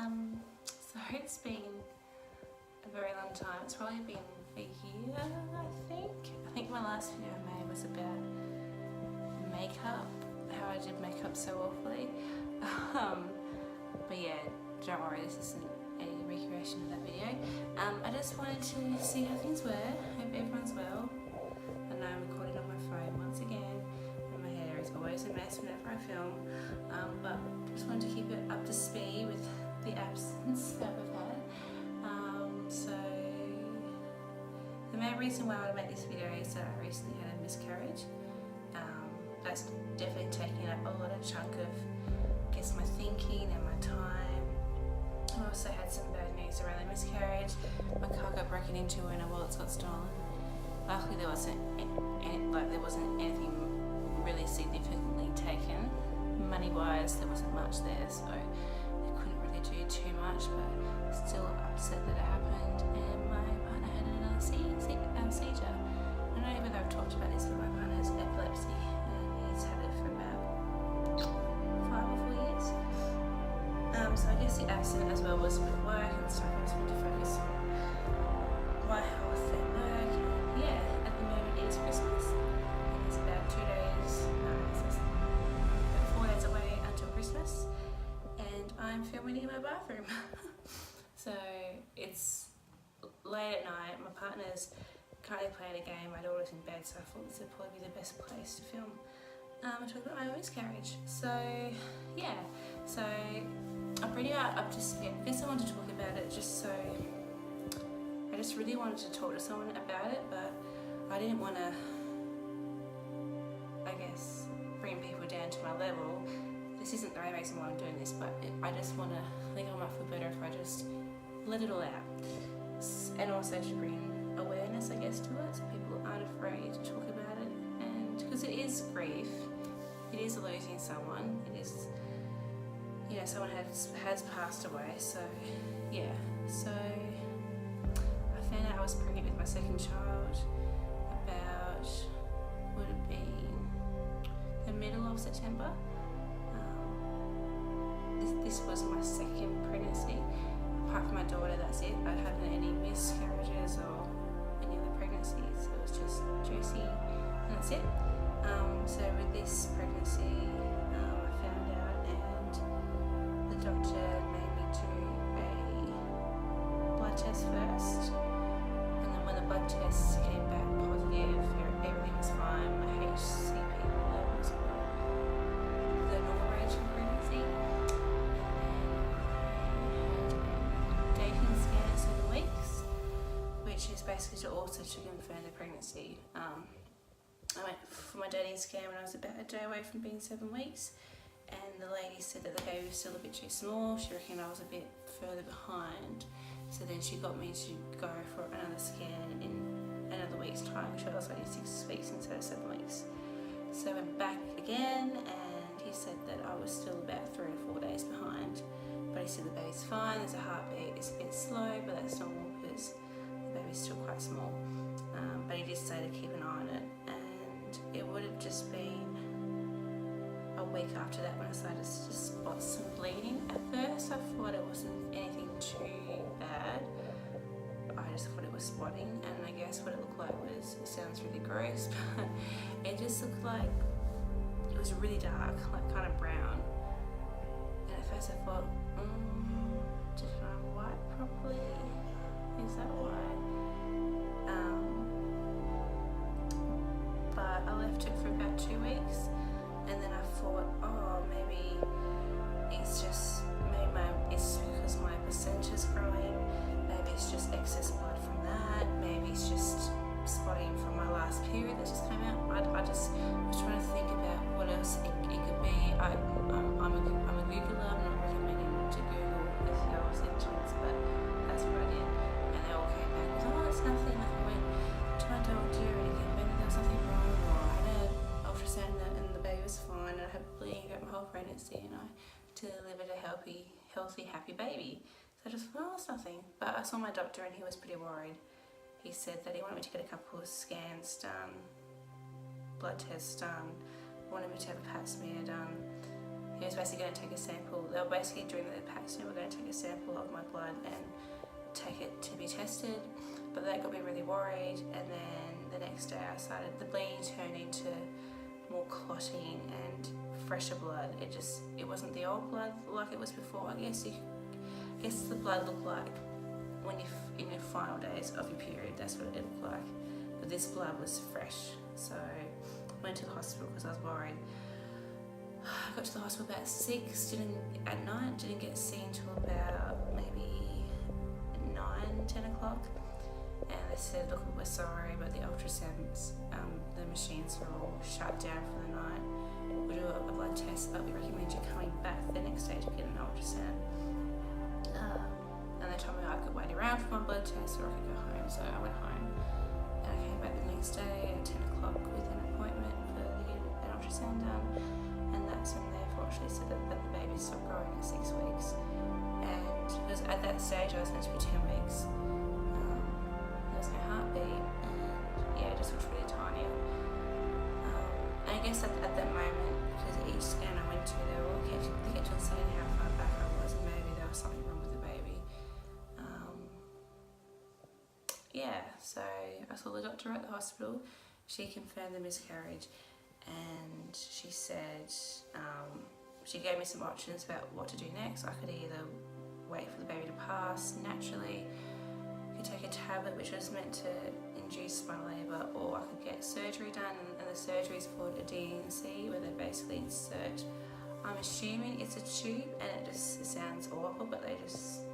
So it's been a very long time. It's probably been a year, I think my last video I made was about makeup, how I did makeup so awfully. But yeah, don't worry, this isn't any recreation of that video. I just wanted to see how things were. Hope everyone's well. I know I'm recording on my phone once again, and my hair is always a mess whenever I film. But just wanted to keep it up to speed with the absence that we've had. So the main reason why I want to make this video is that I recently had a miscarriage. That's definitely taking up a lot of chunk of, I guess, my thinking and my time. I also had some bad news around the miscarriage. My car got broken into and a wallet got stolen. Luckily there wasn't anything really significantly taken. Money-wise, there wasn't much there, so I couldn't really do too much, but still upset that it happened. And my partner had another seizure. I don't know whether I've talked about this, but my partner has epilepsy, and he's had it for about 5 or 4 years. So I guess the accident as well was with work and stuff. I just wanted to focus on my health and work. Yeah, at the moment it is Christmas, and it's about 2 days, about 4 days away until Christmas, and I'm filming in my bathroom. So it's late at night, my partner's currently playing a game, my daughter's in bed, so I thought this would probably be the best place to film and talk about my miscarriage. So yeah, so I'm pretty up to speed. I guess I wanted to talk about it just so, I just really wanted to talk to someone about it, but I didn't want to, I guess, bring people down to my level. This isn't the only reason why I'm doing this, but I just want to, I think I might feel better if I just let it all out. And also to bring awareness, I guess, to it, so people aren't afraid to talk about it. And because it is grief, it is losing someone, it is, you know, someone has passed away. So yeah, so I found out I was pregnant with my second child about, would have been the middle of September. This was my second pregnancy. Apart from my daughter, that's it. I haven't had any miscarriages or any other pregnancies. It was just Josie, and that's it. So with this pregnancy, I found out, and the doctor made me do a blood test first. And then when the blood test came back positive, everything was fine. My HCP levels were the normal range for pregnancy. Which is basically also to confirm the pregnancy. I went for my dating scan when I was about a day away from being 7 weeks, and the lady said that the baby was still a bit too small. She reckoned I was a bit further behind, so then she got me to go for another scan in another week's time, which I was only 6 weeks instead of 7 weeks. So I went back again, and he said that I was still about 3 or 4 days behind, but he said the baby's fine, there's a heartbeat, it's a bit slow, but that's normal because the baby's still quite small. But he did say to keep an eye on it, and it would have just been a week after that when I started to just spot some bleeding. At first I thought it wasn't anything too bad, I just thought it was spotting, and I guess what it looked like was, it sounds really gross, but it just looked like, it was really dark, like kind of brown. And at first I thought, did I wipe properly? Is that why? But I left it for about 2 weeks, and then I thought, oh, maybe it's just, it's because my placenta's growing, maybe it's just excess blood from that, maybe it's just spotting from my last period that just came out. I just was trying to think about what else it could be. I'm a Googler. I'm not recommending to Google if there are symptoms, but that's what I did. And they all came back with, oh, it's nothing. Like I went to my doctor and again, maybe there was something wrong, or I had an ultrasound and the baby was fine, and I had bleeding throughout my whole pregnancy, and I delivered a healthy, happy baby. So I just thought, oh, it's nothing. But I saw my doctor and he was pretty worried. He said that he wanted me to get a couple of scans done, blood tests done, wanted me to have a pap smear done. he was basically going to take a sample. They were basically doing the packs, and were going to take a sample of my blood and take it to be tested, but that got me really worried. And then the next day the bleeding turned into more clotting and fresher blood. It wasn't the old blood like it was before. I guess the blood looked like when you're in your final days of your period, that's what it looked like. But this blood was fresh, so I went to the hospital because I was worried. I got to the hospital about 6 at night, didn't get seen till about maybe 9-10 o'clock, and they said, look, we're sorry, but the ultrasounds, the machines are all shut down for the night. We'll do a blood test, but we recommend you coming back the next day to get an ultrasound. And they told me I could wait around for my blood test or I could go home, so I went home. And I came back the next day at 10 o'clock with an appointment for to get an ultrasound done, and that's when they unfortunately said that the baby stopped growing at 6 weeks. And because at that stage I was meant to be 10 weeks. There was no heartbeat, and yeah, it just looked really tiny. And I guess at that moment, because each scan I went to, they kept on saying how far back I was, and maybe there was something wrong with the baby. Yeah, so I saw the doctor at the hospital. She confirmed the miscarriage, and she said, she gave me some options about what to do next. I could either wait for the baby to pass naturally, I could take a tablet which was meant to induce my labour, or I could get surgery done, and the surgery is called a DNC, where they basically insert, I'm assuming it's a tube, and it sounds awful, but they just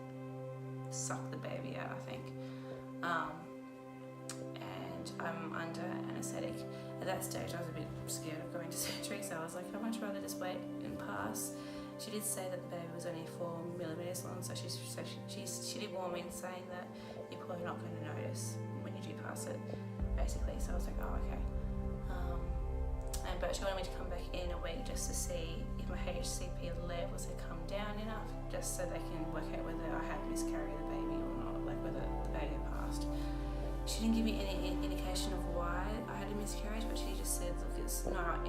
suck the baby out, I think. And I'm under anaesthetic. At that stage I was a bit scared of going to surgery, so I was like, I'd much rather just wait and pass. She did say that the baby was only 4 millimetres long, so she did warn me in saying that you're probably not going to notice when you do pass it, basically. So I was like, oh, okay. But she wanted me to come back in a week just to see if my HCP levels had come down enough, just so they can work out whether I had miscarried the baby or not, like whether the baby had passed. She didn't give me any indication of why I had a miscarriage, but she just said, look, it's not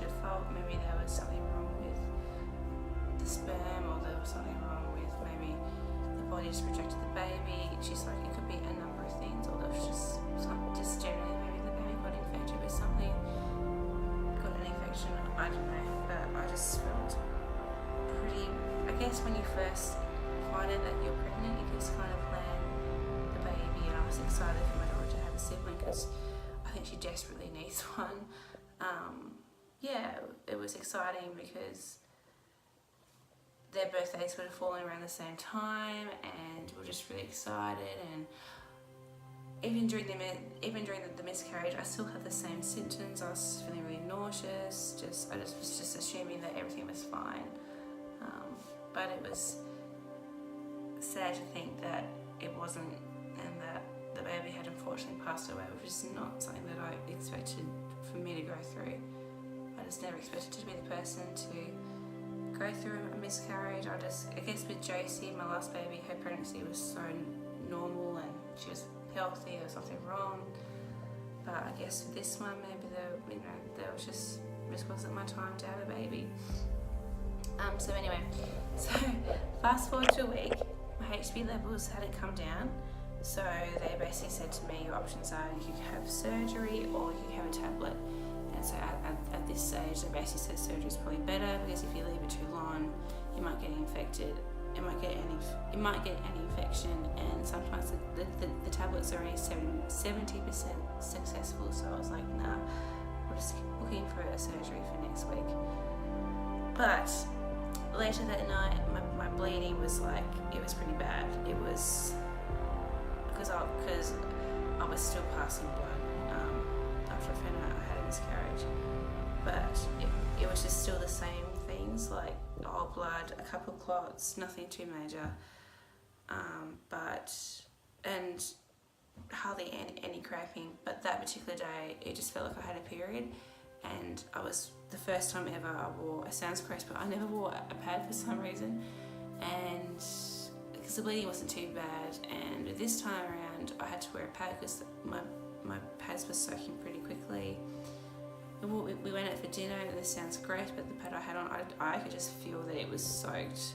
your fault. Maybe there was something wrong with the sperm, or there was something wrong with maybe the body just rejected the baby. She's like, it could be a number of things, or there was just generally maybe the baby got infected with something, got an infection, I don't know. But I just felt pretty, I guess when you first find out that you're pregnant, you just kind of plan the baby, and I was excited for my daughter to have a sibling because I think she desperately needs one. Yeah, it was exciting because their birthdays would have fallen around the same time, and we were just really excited. And even during the miscarriage, I still had the same symptoms. I was feeling really nauseous. I was just assuming that everything was fine. But it was sad to think that it wasn't, and that the baby had unfortunately passed away, which is not something that I expected for me to go through. I just never expected to be the person to go through a miscarriage. I guess with Josie, my last baby, her pregnancy was so normal and she was healthy, there was something wrong. But I guess with this one, maybe there was just wasn't my time to have a baby. So anyway, fast forward to a week, my HB levels hadn't come down. So they basically said to me, your options are you can have surgery or you can have a tablet. And so at this stage, they basically said surgery is probably better, because if you leave it too long, you might get infected. It might get an infection, and sometimes the tablets are only 70% successful. So I was like, nah, we're just looking for a surgery for next week. But later that night, my bleeding was like, it was pretty bad. It was because I was still passing blood after I found out I had a miscarriage. But it was just still the same things, like old blood, a couple of clots, nothing too major, and hardly any cramping. But that particular day, it just felt like I had a period, and I was the first time ever I wore, it sounds gross, but I never wore a pad for some reason, and because the bleeding wasn't too bad. And this time around I had to wear a pad because my pads were soaking pretty quickly, we went out for dinner, and this sounds great, but the pad I had on, I could just feel that it was soaked.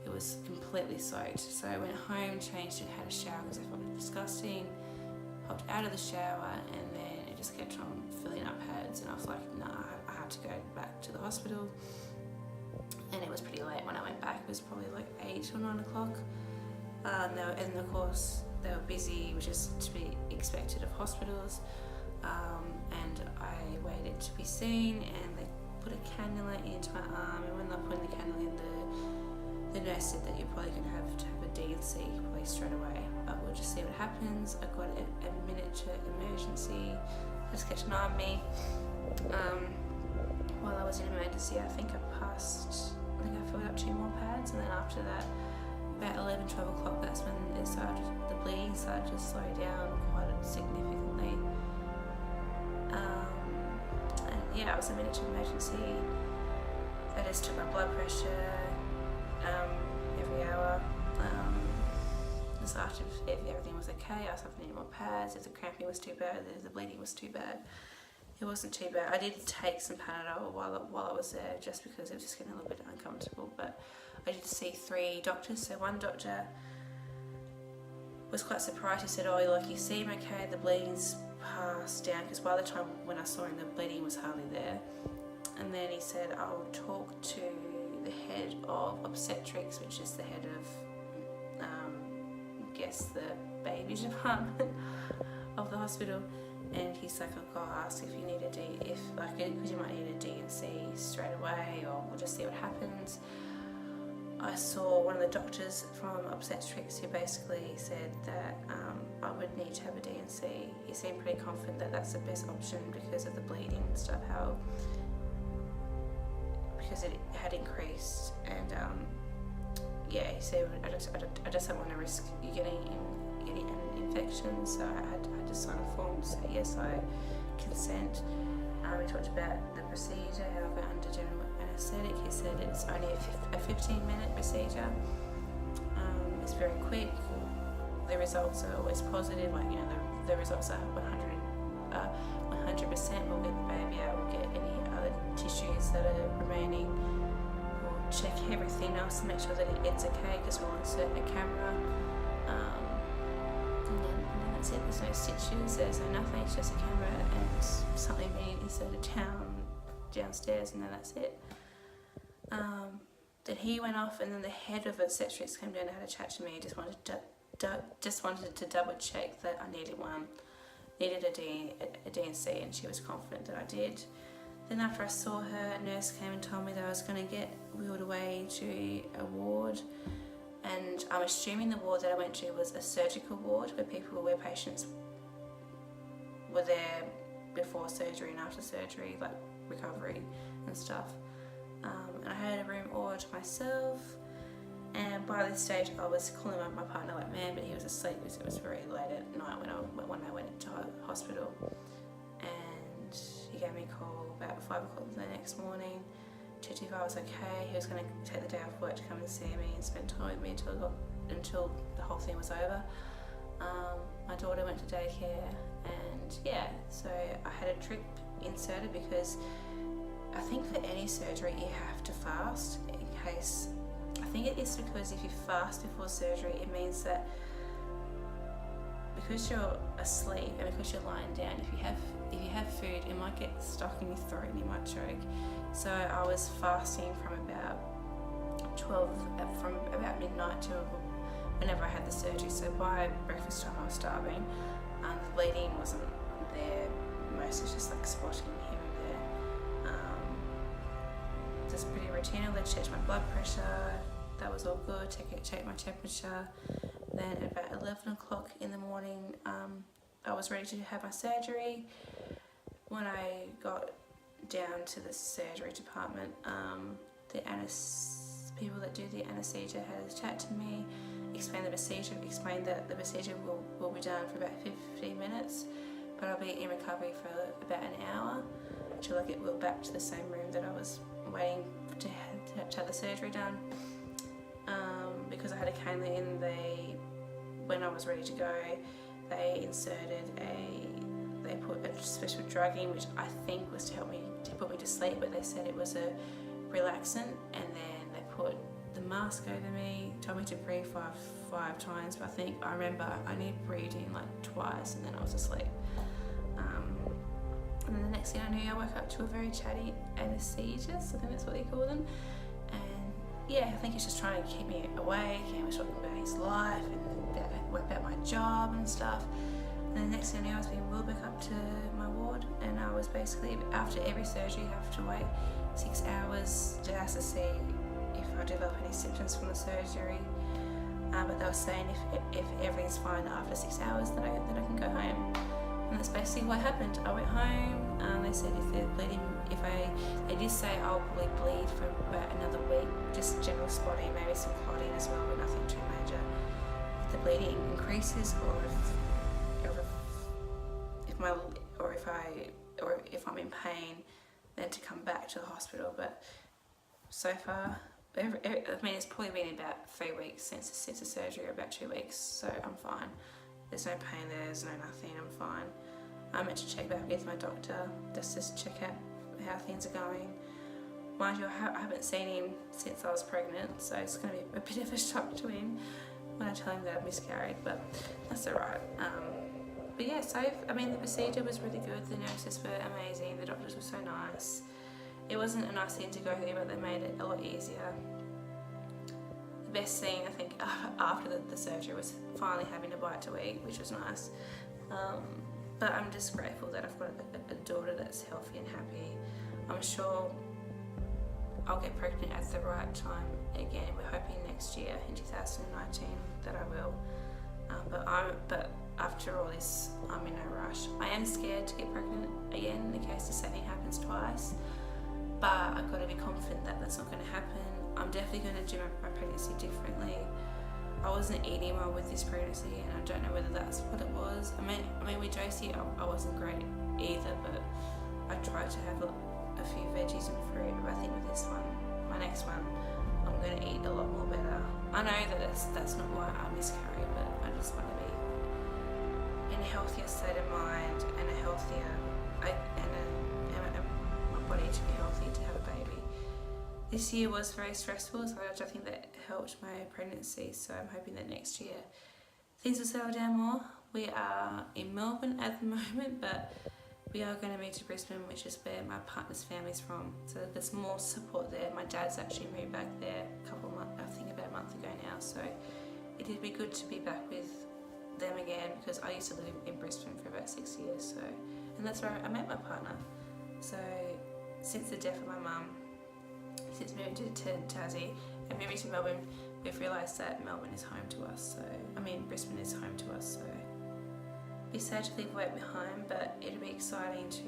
It was completely soaked. So I went home, changed it, had a shower because I felt disgusting, popped out of the shower, and then it just kept on filling up pads, and I was like, nah, I had to go back to the hospital. And it was pretty late when I went back. It was probably like 8 or 9 o'clock. And of course they were busy, which is to be expected of hospitals. And I waited to be seen, and they put a cannula into my arm, and when they put the cannula in, the nurse said that you're probably going to have a D&C probably straight away, but we'll just see what happens. I got a miniature emergency, just kept an eye on me. While I was in emergency, I think I filled up 2 more pads, and then after that, about 11, 12 o'clock, that's when the bleeding started to slow down quite significantly. And yeah, it was a miniature emergency. They just took my blood pressure every hour. Just asked if everything was okay. I asked if I needed more pads, if the cramping was too bad, if the bleeding was too bad. It wasn't too bad. I did take some Panadol while I was there, just because it was just getting a little bit uncomfortable. But I did see 3 doctors. So one doctor was quite surprised. He said, "Oh, like, you seem okay. The bleeding's passed down," because by the time when I saw him, the bleeding was hardly there. And then he said, "I'll talk to the head of obstetrics," which is the head of, I guess, the baby department of the hospital. And he's like, "I'll ask if you need because you might need a D&C straight away, or we'll just see what happens." I saw one of the doctors from obstetrics who basically said that I would need to have a D&C. He seemed pretty confident that that's the best option because of the bleeding and stuff, because it had increased. And he said, I just don't want to risk you getting an infection, so I had to sign a form to say yes, I consent. We talked about the procedure, how I got under general anaesthetic. He said it's only a 15-minute procedure. It's very quick. The results are always positive. The results are 100%. We'll get the baby out. We'll get any other tissues that are remaining. We'll check everything else to make sure that it's okay, because we'll insert a camera. And then that's it. There's no stitches, there's no nothing, it's just a camera and something being inserted downstairs, and then that's it. Then he went off, and then the head of obstetrics came down and had a chat to me. Just wanted to double check that I needed a D&C, and she was confident that I did. Then after I saw her, a nurse came and told me that I was going to get wheeled away to a ward. And I'm assuming the ward that I went to was a surgical ward, where patients were there before surgery and after surgery, like recovery and stuff. And I had a room all to myself. And by this stage, I was calling my partner like man, but he was asleep because it was very late at night when I went into hospital. And he gave me a call about 5 o'clock the next morning to see if I was okay. He was going to take the day off work to come and see me and spend time with me until the whole thing was over. My daughter went to daycare, and so I had a drip inserted because I think for any surgery you have to fast in case. I think it is because if you fast before surgery, it means that because you're asleep and because you're lying down, if you have food, it might get stuck in your throat and you might choke. So I was fasting from about midnight to whenever I had the surgery. So by breakfast time I was starving. The bleeding wasn't there. Mostly just like spotting here and there. Just pretty routine. They checked my blood pressure. That was all good. Checked my temperature. Then at about 11 o'clock in the morning, I was ready to have my surgery. When I got down to the surgery department, the people that do the anaesthesia had a chat to me, explained that the procedure will be done for about 15 minutes, but I'll be in recovery for about an hour until I get wheeled back to the same room that I was waiting to have the surgery done. Because I had a cannula in, when I was ready to go, they inserted they put a special drug in, which I think was to put me to sleep, but they said it was a relaxant, and then they put the mask over me, told me to breathe five times, but I remember I only breathed in like twice, and then I was asleep. And then the next thing I knew, I woke up to a very chatty anesthesia, so I think that's what they call them. And yeah, I think he's just trying to keep me awake. He was talking about his life and about my job and stuff. And then the next thing I knew, I was being wheeled back up to my ward, and I was basically, after every surgery, you have to wait 6 hours just to see if I develop any symptoms from the surgery. But they were saying if everything's fine after 6 hours, then I can go home. And that's basically what happened. I went home. They said if they're bleeding, they did say I'll probably bleed for about another week, just general spotting, maybe some clotting as well, but nothing too major. If the bleeding increases, or if I'm in pain, then to come back to the hospital. But so far, it's probably been about 3 weeks since the surgery, or about 2 weeks, so I'm fine. There's no pain there, there's no nothing, I'm fine. I'm meant to check back with my doctor just to check out how things are going. Mind you, I haven't seen him since I was pregnant, so it's going to be a bit of a shock to him when I tell him that I've miscarried, but that's alright. But yeah, so the procedure was really good. The nurses were amazing, the doctors were so nice. It wasn't a nice thing to go through, but they made it a lot easier. The best thing, I think, after the surgery was finally having a bite to eat, which was nice. But I'm just grateful that I've got a daughter that's healthy and happy. I'm sure I'll get pregnant at the right time again. We're hoping next year, in 2019, that I will. But after all this, I'm in no rush. I am scared to get pregnant again in case the same thing happens twice. But I've got to be confident that that's not going to happen. I'm definitely going to do my pregnancy differently. I wasn't eating well with this pregnancy, and I don't know whether that's what it was. With Josie, I wasn't great either, but I tried to have a few veggies and fruit. But I think with this one, my next one, I'm going to eat a lot more better. I know that that's not why I miscarried, but I just want to be in a healthier state of mind and a healthier, my body to be healthy to have a baby. This year was very stressful, so I don't think that helped my pregnancy, so I'm hoping that next year things will settle down more. We are in Melbourne at the moment, but we are going to move to Brisbane, which is where my partner's family's from, so there's more support there. My dad's actually moved back there about a month ago now, so it would be good to be back with them again, because I used to live in Brisbane for about 6 years, and that's where I met my partner. So since the death of my mum, since moving to Tassie and moving to Melbourne, we've realised that Melbourne is home to us. Brisbane is home to us. So it'd be sad to leave work behind, but it'll be exciting to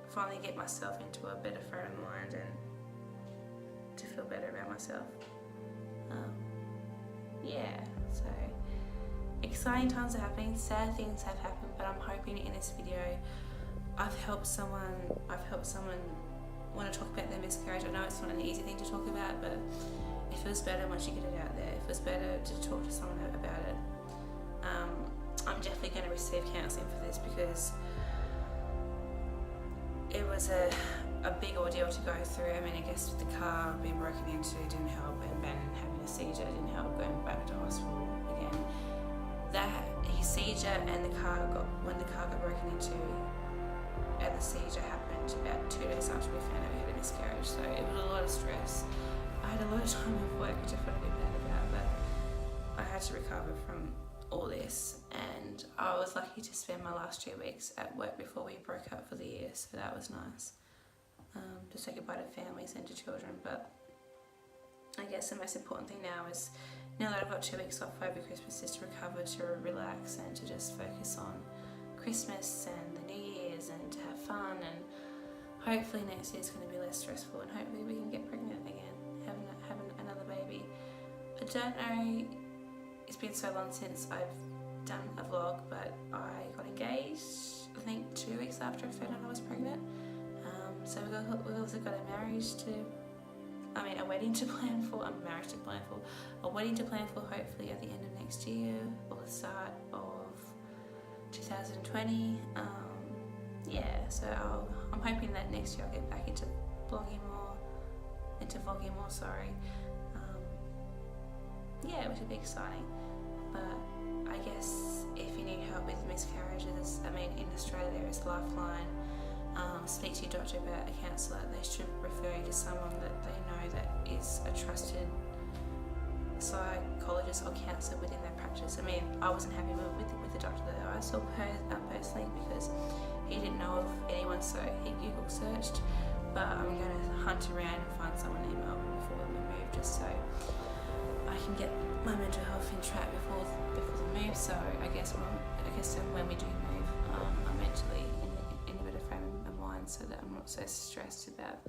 finally get myself into a better frame of mind and to feel better about myself. So exciting times are happening. Sad things have happened, but I'm hoping in this video I've helped someone want to talk about their miscarriage. I know it's not an easy thing to talk about, but it feels better once you get it out there. It feels better to talk to someone about it. I'm definitely going to receive counselling for this, because it was a big ordeal to go through. I guess the car being broken into didn't help, and Ben having a seizure didn't help, going back to hospital again. His seizure and when the car got broken into, and the seizure happened about 2 days after we found out we had a miscarriage, so it was a lot of stress. I had a lot of time off work, which I felt a bit bad about, but I had to recover from all this, and I was lucky to spend my last 2 weeks at work before we broke up for the year, so that was nice. To say goodbye to families and to children. But I guess the most important thing now is, now that I've got 2 weeks off over Christmas, is to recover, to relax, and to just focus on Christmas and the New Year's, and to have fun, and hopefully next year's going to be less stressful, and hopefully we can get pregnant again, having another baby. I don't know, it's been so long since I've done a vlog, but I got engaged I think 2 weeks after I found out I was pregnant. So we've also got a wedding to plan for, a wedding to plan for hopefully at the end of next year, or the start of 2020. Yeah, so I'm hoping that next year I'll get back into vlogging more, sorry. Yeah, which would be exciting. But I guess if you need help with miscarriages, I mean, in Australia there is Lifeline. Speak to your doctor about a counsellor. They should refer you to someone that they know that is a trusted psychologist or counsellor within their practice. I mean, I wasn't happy with the doctor that I saw personally, because he didn't know of anyone, so he Google searched. But I'm going to hunt around and find someone in Melbourne before we move, just so I can get my mental health in track before the move. So I guess when we do move, I'm mentally in a better frame of mind, so that I'm not so stressed about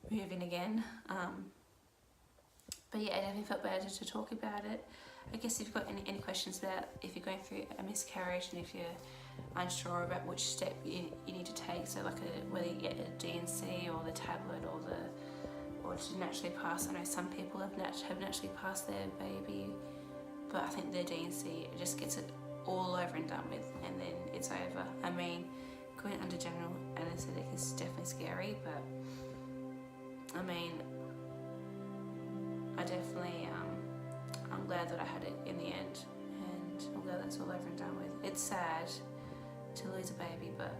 moving again. But yeah, I definitely felt better to talk about it. I guess if you've got any questions about if you're going through a miscarriage and if you're unsure about which step you need to take, so like whether you get a D&C or the tablet or to naturally pass. I know some people have naturally passed their baby, but I think the D&C just gets it all over and done with, and then it's over. I mean, going under general anaesthetic is definitely scary, but I mean, I definitely, I'm glad that I had it in the end, and I'm glad that's all over and done with. It's sad to lose a baby, but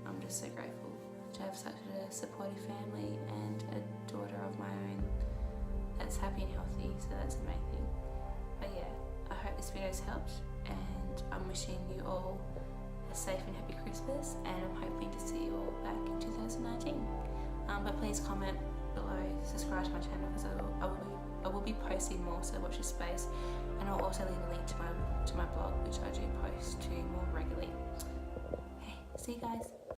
I'm just so grateful to have such a supportive family and a daughter of my own that's happy and healthy, so that's the main thing. But yeah, I hope this video's helped, and I'm wishing you all a safe and happy Christmas, and I'm hoping to see you all back in 2019. But please comment below, subscribe to my channel, because I will be posting more, so watch this space, and I'll also leave a link to my blog, which I do post to more regularly. Okay, see you guys.